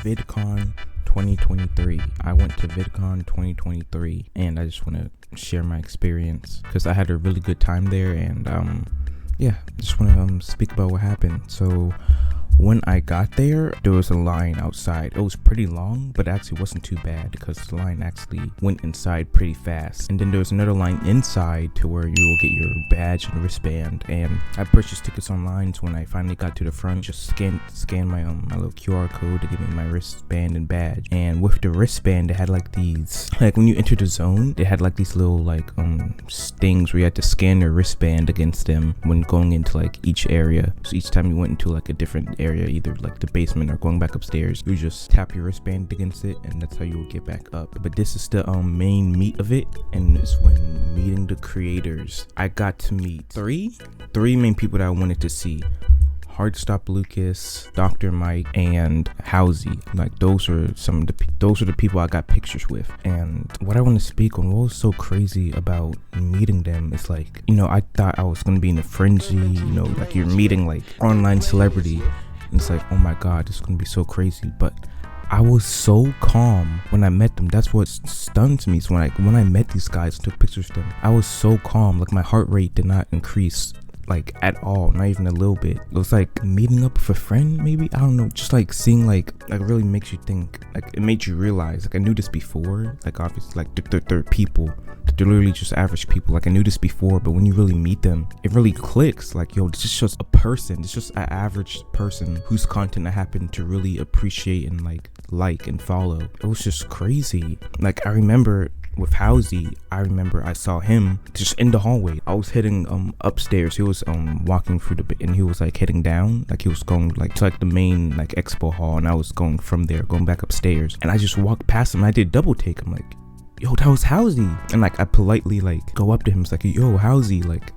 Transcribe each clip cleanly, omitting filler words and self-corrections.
VidCon 2023. I went to VidCon 2023 and I just want to share my experience because I had a really good time there, and just want to speak about what happened. So when I got there was a line outside. It was pretty long, but actually wasn't too bad because the line actually went inside pretty fast. And then there was another line inside to where you will get your badge and wristband. And I purchased tickets online, so when I finally got to the front, just scan my my little QR code to give me my wristband and badge. And with the wristband, they had like these, like when you enter the zone, they had like these little like things where you had to scan your wristband against them when going into like each area. So each time you went into like a different area, either like the basement or going back upstairs, you just tap your wristband against it, and that's how you will get back up. But this is the main meat of it, and it's when meeting the creators. I got to meet three main people that I wanted to see: HARDSTOP LUCAS, Dr. Mike, and Howieazy. Like those are the people I got pictures with. And what I want to speak on, what was so crazy about meeting them is like, I thought I was gonna be in a frenzy, like you're meeting like online celebrity. And it's like, oh my god, this is gonna be so crazy. But I was so calm when I met them. That's what stunned me. So when I met these guys, took pictures with them, I was so calm. Like my heart rate did not increase like at all, not even a little bit. It was like meeting up with a friend, maybe, I don't know, just like seeing like really makes you think. Like it made you realize, like I knew this before, like obviously like they're people, they're literally just average people. Like I knew this before, but when you really meet them, it really clicks. Like, yo, this is just a person. It's just an average person whose content I happen to really appreciate and like and follow. It was just crazy. Like I remember with Howieazy, I saw him just in the hallway. I was heading upstairs. He was walking through and he was like heading down, like he was going like to like the main like expo hall, and I was going from there, going back upstairs, and I just walked past him. I did double take. I'm like, yo, that was Howieazy. And like I politely like go up to him. It's like, yo, Howieazy, like,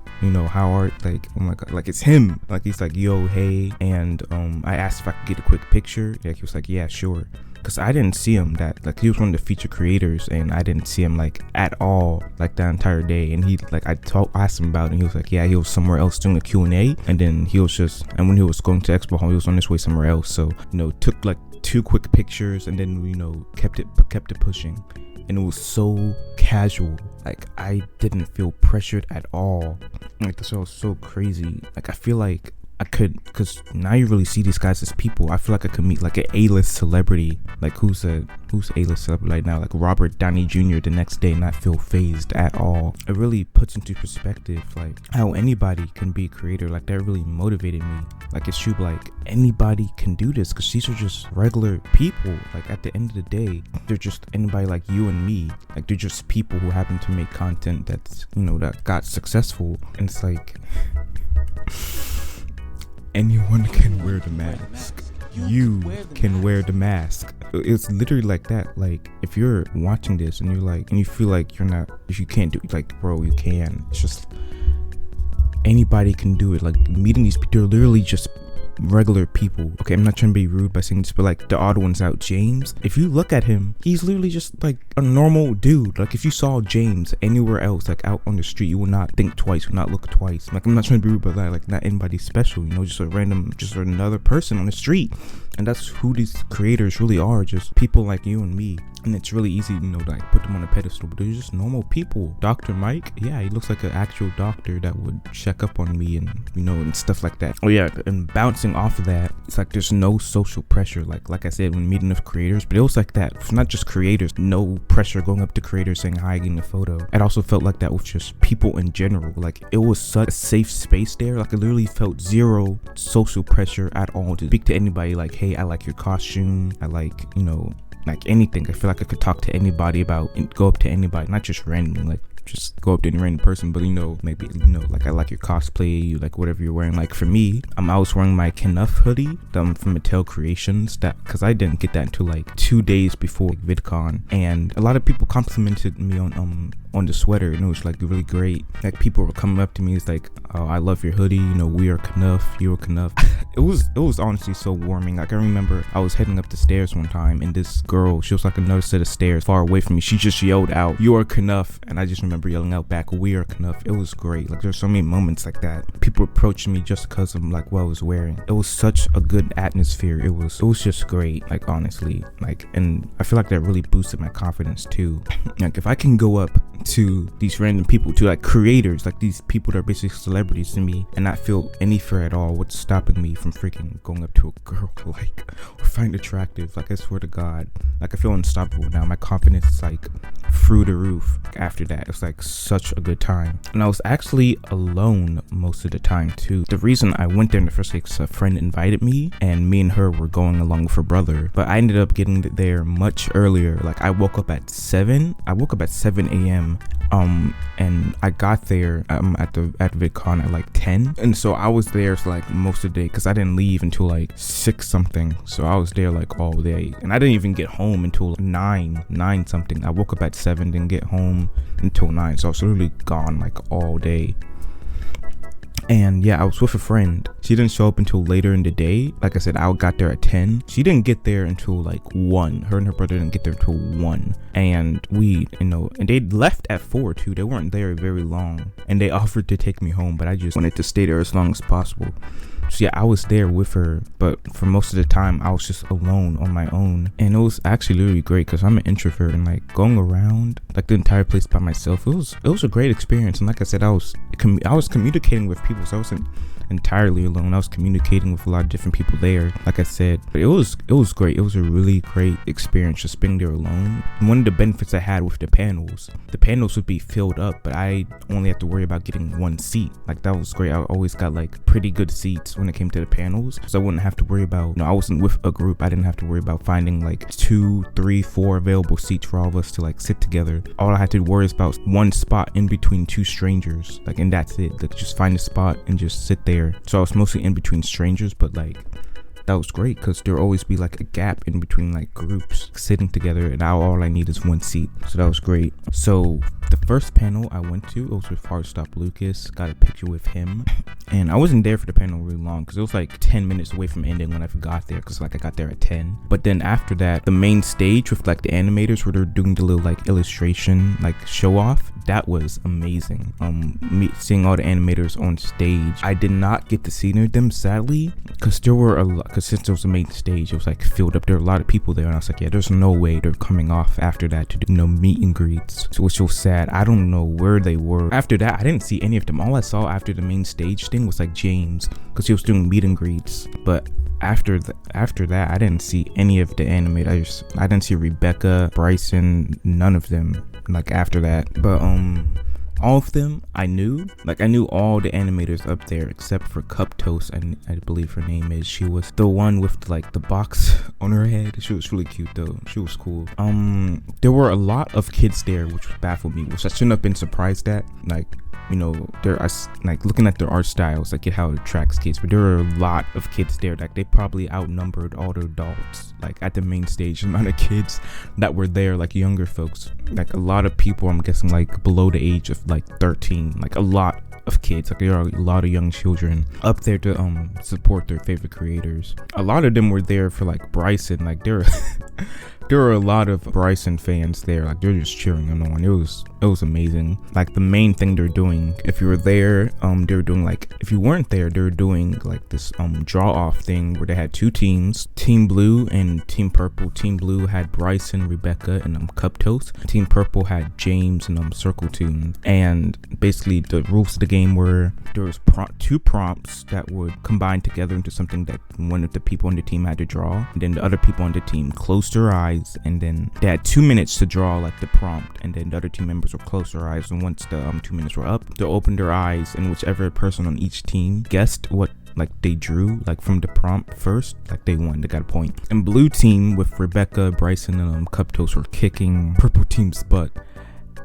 how are, like, oh my god, like it's him. Like he's like, yo, hey. And I asked if I could get a quick picture. Like he was like, yeah, sure. Because I didn't see him like he was one of the featured creators, and I didn't see him like at all like that entire day. And he like I asked him about it, and he was like, yeah, he was somewhere else doing a Q&A, and then and when he was going to Expo Hall, he was on his way somewhere else. So took like 2 quick pictures, and then kept it pushing. And it was so casual. Like I didn't feel pressured at all. Like this was so crazy. Like I feel like I could, because now you really see these guys as people. I feel like I could meet like an A-list celebrity, like who's A-list celebrity right now, like Robert Downey Jr. the next day, and not feel phased at all. It really puts into perspective like how anybody can be a creator. Like that really motivated me. Like it's true, like anybody can do this, because these are just regular people. Like at the end of the day, they're just anybody like you and me. Like they're just people who happen to make content that's that got successful. And it's like anyone can wear the mask. You can wear the mask. It's literally like that. Like if you're watching this and you're like, and you feel like you're not, if you can't do it, like bro, you can. It's just anybody can do it. Like meeting these people, they're literally just regular people. Okay, I'm not trying to be rude by saying this, but like the odd ones out, James, if you look at him, he's literally just like a normal dude. Like if you saw James anywhere else, like out on the street, you would not think twice, you would not look twice. Like I'm not trying to be rude, but like not anybody special, just a random, just another person on the street. And that's who these creators really are, just people like you and me. And it's really easy, to like put them on a pedestal, but they're just normal people. Dr. Mike, yeah, he looks like an actual doctor that would check up on me and and stuff like that. Oh yeah, and bouncing off of that, it's like there's no social pressure. Like I said, when meeting with creators, but it was like that. It's not just creators, no pressure going up to creators saying hi, getting a photo. It also felt like that with just people in general. Like it was such a safe space there. Like I literally felt zero social pressure at all to speak to anybody. Like, hey, I like your costume. I like, like anything. I feel like I could talk to anybody about and go up to anybody, not just randomly, like just go up to any random person, but maybe like I like your cosplay, you like whatever you're wearing. Like for me, I was wearing my Knuff hoodie from Mattel Creations, that because I didn't get that until like 2 days before VidCon, and a lot of people complimented me on the sweater, and it was like really great. Like people were coming up to me, it's like, I love your hoodie, we are Knuff, you are Knuff. It was honestly so warming. Like, I remember I was heading up the stairs one time, and this girl, she was like another set of stairs far away from me, she just yelled out, "You are Knuff," and I just remember yelling out back, "We are Knuff." It was great. Like, there's so many moments like that. People approaching me just because of like what I was wearing. It was such a good atmosphere. It was just great, like, honestly. Like, and I feel like that really boosted my confidence too. Like, if I can go up to these random people, to like creators, like these people that are basically celebrities to me, and not feel any fear at all, what's stopping me from freaking going up to a girl like, or find attractive? Like, I swear to God, like, I feel unstoppable now. My confidence is like through the roof. After that, it's like such a good time. And I was actually alone most of the time too. The reason I went there in the first place, a friend invited me, and me and her were going along with her brother, but I ended up getting there much earlier. Like, I woke up at 7 a.m. And I got there at Vidcon at like 10, and so I was there for like most of the day because I didn't leave until like 6 something. So I was there like all day, and I didn't even get home until 9 something. I woke up at 7, didn't get home until 9, so I was literally gone like all day. And yeah, I was with a friend. She didn't show up until later in the day. Like I said, I got there at 10. She didn't get there until like 1. Her and her brother didn't get there until 1. And we, and they left at 4 too. They weren't there very long. And they offered to take me home, but I just wanted to stay there as long as possible. So yeah, I was there with her, but for most of the time I was just alone on my own. And it was actually really great because I'm an introvert, and like going around like the entire place by myself, it was a great experience. And like I said, I was communicating with people, so I wasn't entirely alone. I was communicating with a lot of different people there, like I said. But it was great. It was a really great experience just being there alone. And one of the benefits I had with the panels would be filled up, but I only have to worry about getting one seat. Like, that was great. I always got like pretty good seats when it came to the panels, so I wouldn't have to worry about, I wasn't with a group. I didn't have to worry about finding like 2, 3, 4 available seats for all of us to like sit together. All I had to worry about one spot in between 2 strangers, like, and that's it. Like, just find a spot and just sit there. So I was mostly in between strangers, but like, that was great because there'll always be like a gap in between like groups sitting together, and now all I need is one seat. So that was great. So the first panel I went to, it was with HARDSTOP Lucas. Got a picture with him, and I wasn't there for the panel really long because it was like 10 minutes away from ending when I got there, because like I got there at 10. But then after that, the main stage with like the animators where they're doing the little like illustration like show off, that was amazing. Me seeing all the animators on stage, I did not get to see them sadly, because there were a lot, because since it was the main stage, it was like filled up. There were a lot of people there, and I was like, yeah, there's no way they're coming off after that to do meet and greets. So which was sad. I don't know where they were after that. I didn't see any of them. All I saw after the main stage thing was like James, because he was doing meet and greets. But after that, I didn't see any of the animators. I didn't see Rebecca, Bryson, none of them like after that. But all of them I knew. Like, I knew all the animators up there except for Cup Toast, and I believe her name is. She was the one with like the box on her head. She was really cute though. She was cool. There were a lot of kids there, which baffled me, which I shouldn't have been surprised at. Like, there are like looking at their art styles, I get how it attracts kids, but there are a lot of kids there. Like, they probably outnumbered all the adults like at the main stage. The amount of kids that were there, like younger folks, like a lot of people, I'm guessing like below the age of like 13, like a lot of kids. Like, there are a lot of young children up there to support their favorite creators. A lot of them were there for like Bryson. Like, there were a lot of Bryson fans there. Like, they're just cheering him on. It was amazing. Like, the main thing they're doing, if you were there, they were doing like, if you weren't there, they were doing like this draw off thing where they had 2 teams, Team Blue and Team Purple. Team Blue had Bryson, Rebecca, and Cup Toast. Team Purple had James and Circle Tune. And basically the rules of the game were there was 2 prompts that would combine together into something that one of the people on the team had to draw, and then the other people on the team closed their eyes, and then they had 2 minutes to draw like the prompt, and then the other team members would close their eyes, and once the 2 minutes were up, they'll open their eyes, and whichever person on each team guessed what like they drew like from the prompt first, like they won, they got a point. And blue team with Rebecca, Bryson, and Cup Toast were kicking purple team's butt.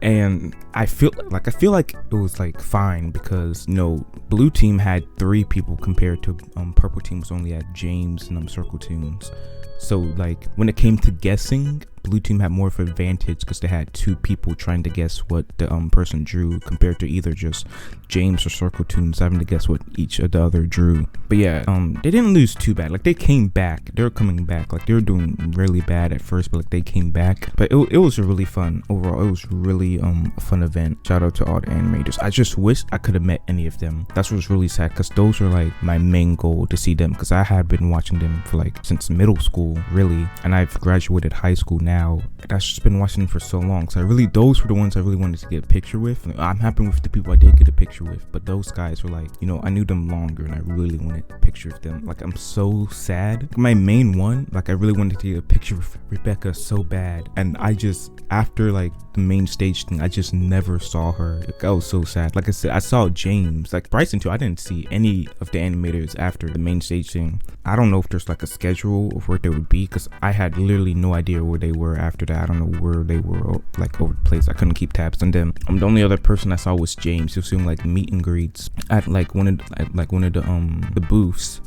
And I feel like it was like fine, because blue team had 3 people compared to purple team was only at James and Circle Tunes. So like when it came to guessing, blue team had more of an advantage because they had two people trying to guess what the person drew compared to either just James or Circle Tunes having to guess what each of the other drew. But yeah, they didn't lose too bad. Like they came back. They were coming back. Like they were doing really bad at first, but like they came back. But it was really fun overall. It was really a fun event. Shout out to all the animators. I just wish I could have met any of them. That's what's really sad, because those were like my main goal, to see them, because I had been watching them for like since middle school really, and I've graduated high school now. I've just been watching them for so long, so those were the ones I really wanted to get a picture with. I'm happy with the people I did get a picture with, but those guys were like, I knew them longer and I really wanted a picture of them. Like I'm so sad. My main one, like I really wanted to get a picture with Rebecca so bad, and I just, after like the main stage thing, I just never saw her. Like, I was so sad. Like I said, I saw James, like Bryson too. I didn't see any of the animators after the main stage thing. I don't know if there's like a schedule of where they would be, because I had literally no idea where they were after that. I don't know where they were, like over the place. I couldn't keep tabs on them. The only other person I saw was James. He was doing like meet and greets at like one of the booths.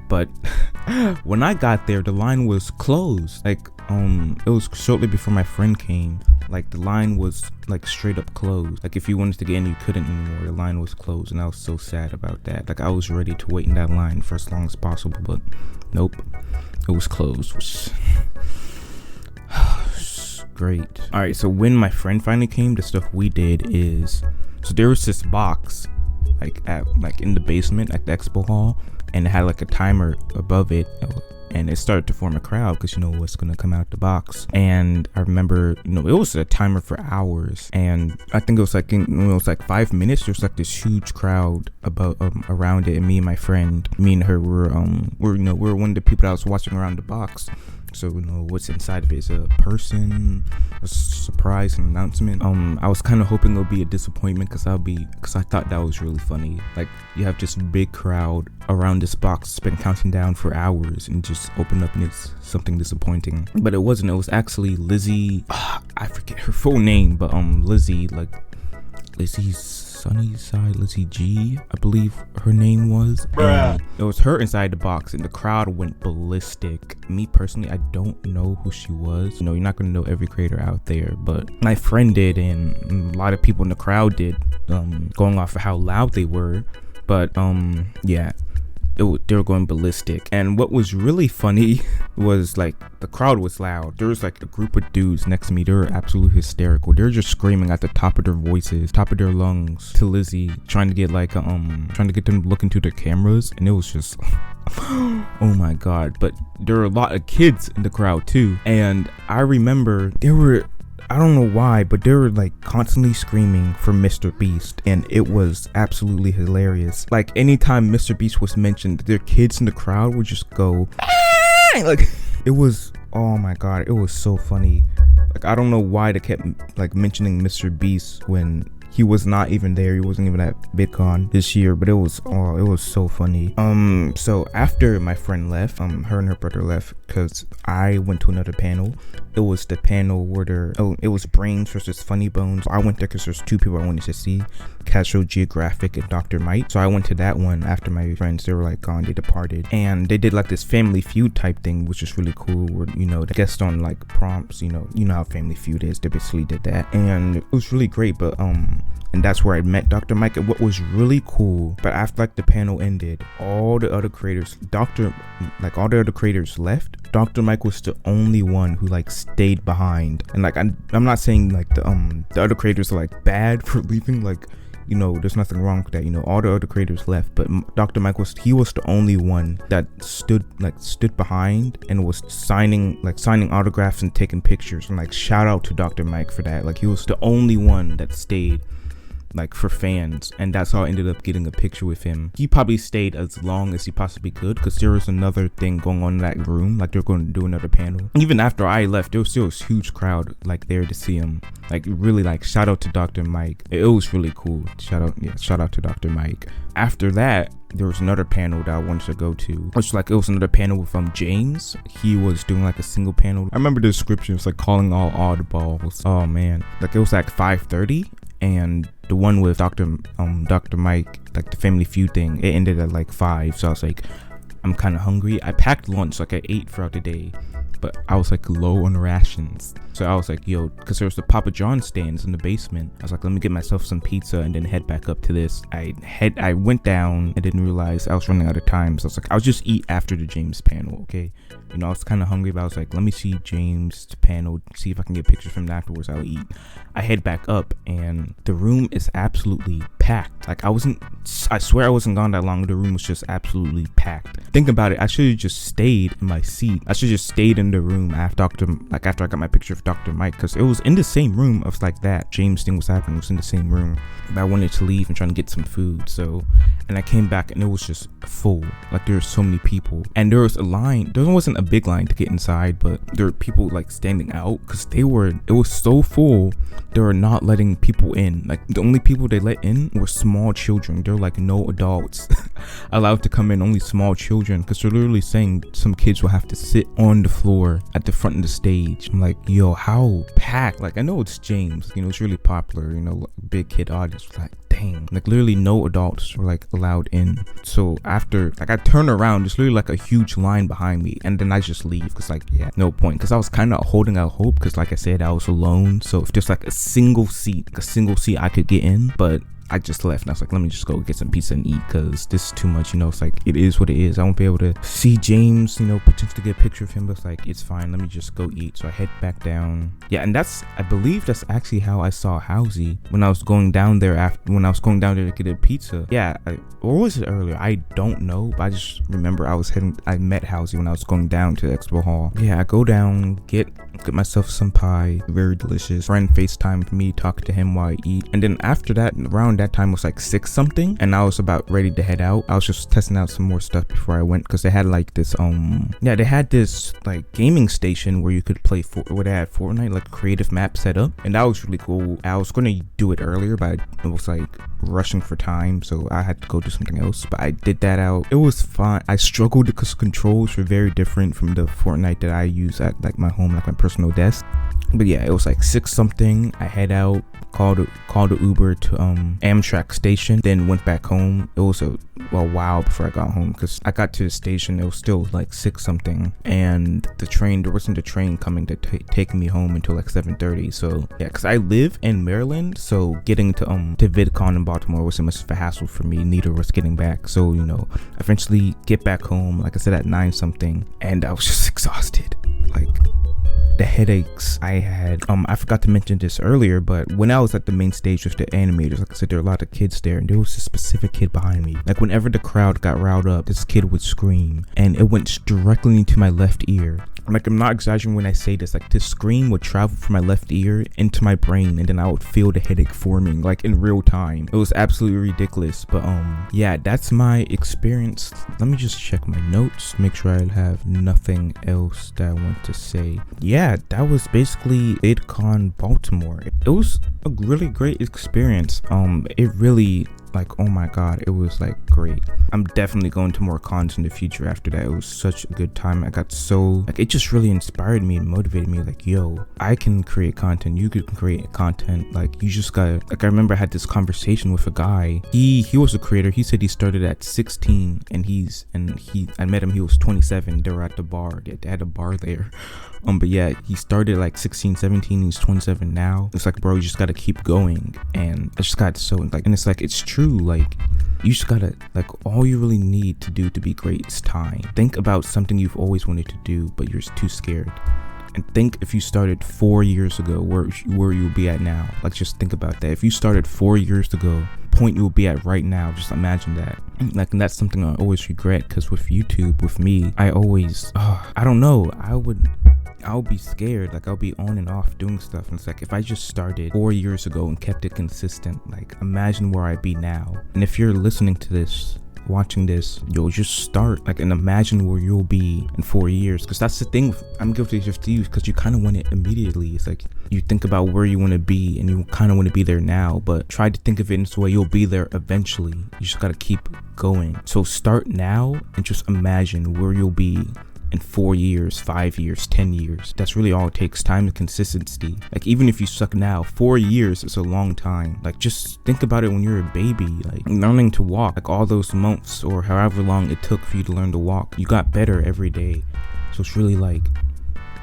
But when I got there, the line was closed. Like it was shortly before my friend came. Like the line was like straight up closed. Like if you wanted to get in, you couldn't anymore. The line was closed, and I was so sad about that. Like I was ready to wait in that line for as long as possible, but nope, it was closed. Great. All right, so when my friend finally came, the stuff we did is, so there was this box like in the basement at the expo hall, and it had like a timer above it, and it started to form a crowd because what's gonna come out the box. And I remember it was a timer for hours, and I think it was like 5 minutes. There was like this huge crowd around it, and me and her were one of the people that was watching around the box. So what's inside of it is a person, a surprise, an announcement. I was kind of hoping it would be a disappointment, because I thought that was really funny. Like you have this big crowd around this box, it's been counting down for hours, and just open up and it's something disappointing. But it wasn't. It was actually Lizzie. I forget her full name, but Lizzie, like Lizzie's Sunnyside, Lizzie G, I believe her name was. It was her inside the box, and the crowd went ballistic. Me personally, I don't know who she was. You're not gonna know every creator out there, but my friend did, and a lot of people in the crowd did, going off of how loud they were. But yeah, they were going ballistic. And what was really funny was like the crowd was loud. There was like a group of dudes next to me. They were absolutely hysterical. They were just screaming at the top of their voices, top of their lungs, to Lizzie, trying to get them to look into their cameras. And it was just oh my god. But there were a lot of kids in the crowd too, and I remember I don't know why, but they were like constantly screaming for Mr. Beast, and it was absolutely hilarious. Like anytime Mr. Beast was mentioned, their kids in the crowd would just go like, it was, oh my god, it was so funny. Like I don't know why they kept like mentioning Mr. Beast when he was not even there. He wasn't even at VidCon this year, but it was so funny. So after my friend left, her and her brother left, because I went to another panel. It was the panel where it was Brains versus Funny Bones. I went there because there's two people I wanted to see, Casual Geographic and Dr. Mike. So I went to that one after my friends, they were like gone, they departed. And they did like this Family Feud type thing, which is really cool, where, the guest on like prompts, you know how Family Feud is. They basically did that. And it was really great, but and that's where I met Dr. Mike. And what was really cool, but after like the panel ended, all the other creators left. Dr. Mike was the only one who like stayed behind. And like I'm not saying like the other creators are like bad for leaving, like there's nothing wrong with that. All the other creators left, but Dr. Mike was the only one that stood behind and was signing autographs and taking pictures. And like shout out to Dr. Mike for that. Like he was the only one that stayed, like for fans, and that's how I ended up getting a picture with him. He probably stayed as long as he possibly could, because there was another thing going on in that room. Like they're going to do another panel. Even after I left, there was still a huge crowd like there to see him. Like really, like shout out to Dr. Mike. It was really cool. Shout out to Dr. Mike. After that, there was another panel that I wanted to go to, which it was another panel with James. He was doing like a single panel. I remember the description, it's like calling all oddballs. Oh man, like it was like 5:30, and the one with Dr. Mike, like the Family Feud thing, it ended at like 5. So I was like, I'm kind of hungry. I packed lunch, like I ate throughout the day, but I was like low on rations. So I was like, yo, because there was the Papa John stands in the basement. I was like, let me get myself some pizza and then head back up to this. I went down and didn't realize I was running out of time. So I was like, I'll just eat after the James panel, okay? You know, I was kind of hungry, but I was like, let me see James panel, see if I can get pictures from him afterwards. I'll eat. I head back up and the room is absolutely packed. Like I swear I wasn't gone that long. The room was just absolutely packed. Think about it. I should have just stayed in my seat. I should have just stayed in the room after I got my picture of Dr. Mike, because it was in the same room. I was like, that James thing was happening. It was in the same room. But I wanted to leave and trying to get some food. So, and I came back and it was just full. Like there were so many people, and there was a line. There wasn't a big line to get inside, but there were people like standing out because it was so full. They were not letting people in. Like the only people they let in were small children. They're like, no adults allowed to come in, only small children, because they're literally saying some kids will have to sit on the floor at the front of the stage. I'm like, yo, how packed? Like I know it's James, you know, it's really popular, you know, big kid audience. Like dang, like literally no adults were like allowed in. So after like I turn around, there's literally like a huge line behind me, and then I just leave because like, yeah, no point, because I was kind of holding out hope, because like I said, I was alone. So if there's like a single seat I could get in, but I just left and I was like, let me just go get some pizza and eat, because this is too much, you know. It's like, it is what it is. I won't be able to see James, you know, potentially get a picture of him, but it's like, it's fine, let me just go eat. So I head back down. Yeah, and I believe that's actually how I saw Howieazy when I was going down there to get a pizza. Yeah, or was it earlier? I don't know, but I just remember I met Howieazy when I was going down to the expo hall. Yeah, I go down, get myself some pie, very delicious. Friend FaceTimed me, talk to him while I eat, and then after that, around that time was like 6 something, and I was about ready to head out. I was just testing out some more stuff before I went, because they had like this they had this like gaming station where you could play where they had Fortnite, like creative map set up, and that was really cool. I was gonna do it earlier, but it was like rushing for time, so I had to go do something else. But I did that out. It was fun. I struggled because controls were very different from the Fortnite that I use at like my home, like my personal desk. But yeah, it was like 6 something. I head out, called a Uber to Amtrak station, then went back home. It was a while before I got home, because I got to the station, it was still like 6 something, and there wasn't a train coming to take me home until like 7:30. So yeah, because I live in Maryland, so getting to Vidcon in Baltimore wasn't much of a hassle for me. Neither was getting back. So, you know, eventually get back home, like I said, at 9 something, and I was just exhausted. Like the headaches I had. I forgot to mention this earlier, but when I was at the main stage with the animators, like I said, there were a lot of kids there, and there was a specific kid behind me. Like whenever the crowd got riled up, this kid would scream, and it went directly into my left ear. Like, I'm not exaggerating when I say this. Like, this scream would travel from my left ear into my brain, and then I would feel the headache forming, like, in real time. It was absolutely ridiculous. But yeah, that's my experience. Let me just check my notes, make sure I have nothing else that I want to say. Yeah, that was basically Vidcon Baltimore. It was a really great experience. It really, like, oh my god, it was like great. I'm definitely going to more cons in the future after that. It was such a good time. I got so, like, it just really inspired me and motivated me, like, yo, I can create content, you can create content. Like, you just gotta, like, I remember I had this conversation with a guy. He was a creator. He said he started at 16, and I met him, he was 27. They were at the bar. They had a bar there. But yeah, he started like 16, 17, he's 27 now. It's like, bro, you just gotta keep going. And I just got so, like, and it's like, it's true. Like, you just gotta, like, all you really need to do to be great is time. Think about something you've always wanted to do, but you're too scared. And think if you started 4 years ago, where you'll be at now. Like, just think about that. If you started 4 years ago, point you'll be at right now, just imagine that. Like, and that's something I always regret, because with YouTube, with me, I always, I don't know, I'll be scared. Like, I'll be on and off doing stuff, and it's like, if I just started 4 years ago and kept it consistent, like, imagine where I'd be now. And if you're listening to this, watching this, you'll just start, like, and imagine where you'll be in 4 years. Because that's the thing I'm guilty of you, because you kind of want it immediately. It's like, you think about where you want to be, and you kind of want to be there now, but try to think of it in this way, you'll be there eventually. You just gotta keep going. So start now and just imagine where you'll be in 4 years, 5 years, 10 years. That's really all it takes, time and consistency. Like, even if you suck now, 4 years is a long time. Like, just think about it when you're a baby, like learning to walk, like all those months or however long it took for you to learn to walk, you got better every day. So it's really like,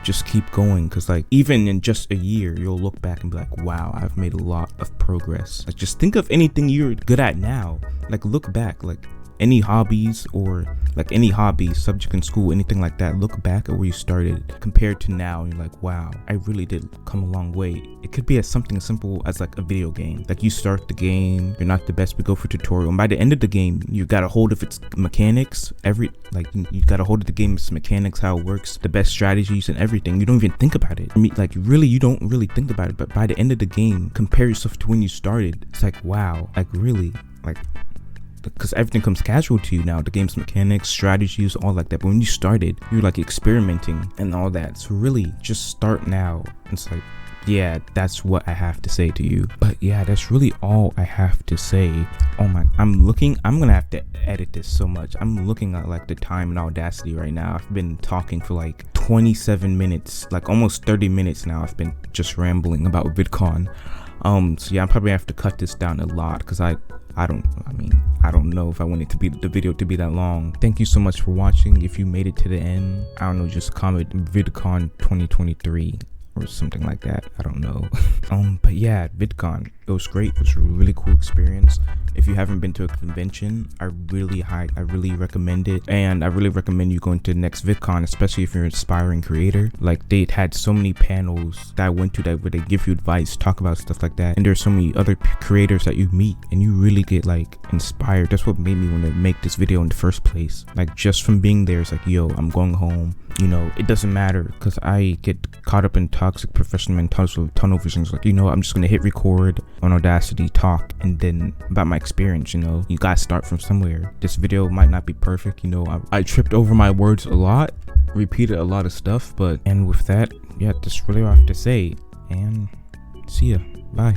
just keep going, because like even in just a year you'll look back and be like, wow, I've made a lot of progress. Like just think of anything you're good at now, like look back, like any hobbies or like any hobby, subject in school, anything like that, look back at where you started compared to now, and you're like, wow, I really did come a long way. It could be as something simple as like a video game. Like you start the game, you're not the best, we go for tutorial, and by the end of the game you got a hold of its mechanics, you got a hold of the game's mechanics, how it works, the best strategies and everything. You don't even think about it. I mean, like really, you don't really think about it, but by the end of the game, compare yourself to when you started. It's like, wow, like really, like, because everything comes casual to you now, the game's mechanics, strategies, all like that. But when you started, you're like experimenting and all that. So really just start now. It's like, yeah, that's what I have to say to you. But yeah, that's really all I have to say. Oh my, I'm gonna have to edit this so much. I'm looking at like the time in Audacity right now. I've been talking for like 27 minutes, like almost 30 minutes now. I've been just rambling about VidCon. So yeah, I'm probably have to cut this down a lot, because I don't know if I want it to be, the video to be that long. Thank you so much for watching. If you made it to the end, I don't know, just comment VidCon 2023 or something like that. I don't know. But yeah, VidCon, it was great. It was a really cool experience. If you haven't been to a convention, I really recommend it, and I really recommend you going to the next VidCon, especially if you're an aspiring creator. Like they had so many panels that I went to that where they give you advice, talk about stuff like that, and there's so many other creators that you meet and you really get like inspired. That's what made me want to make this video in the first place. Like just from being there, it's like, yo, I'm going home. You know, it doesn't matter, because I get caught up in toxic professional tunnel vision. Like, you know, I'm just gonna hit record on Audacity, talk, and then about my experience. You know, you gotta start from somewhere. This video might not be perfect, you know, I tripped over my words a lot, repeated a lot of stuff, and with that, yeah, that's really all I have to say, and see ya, bye.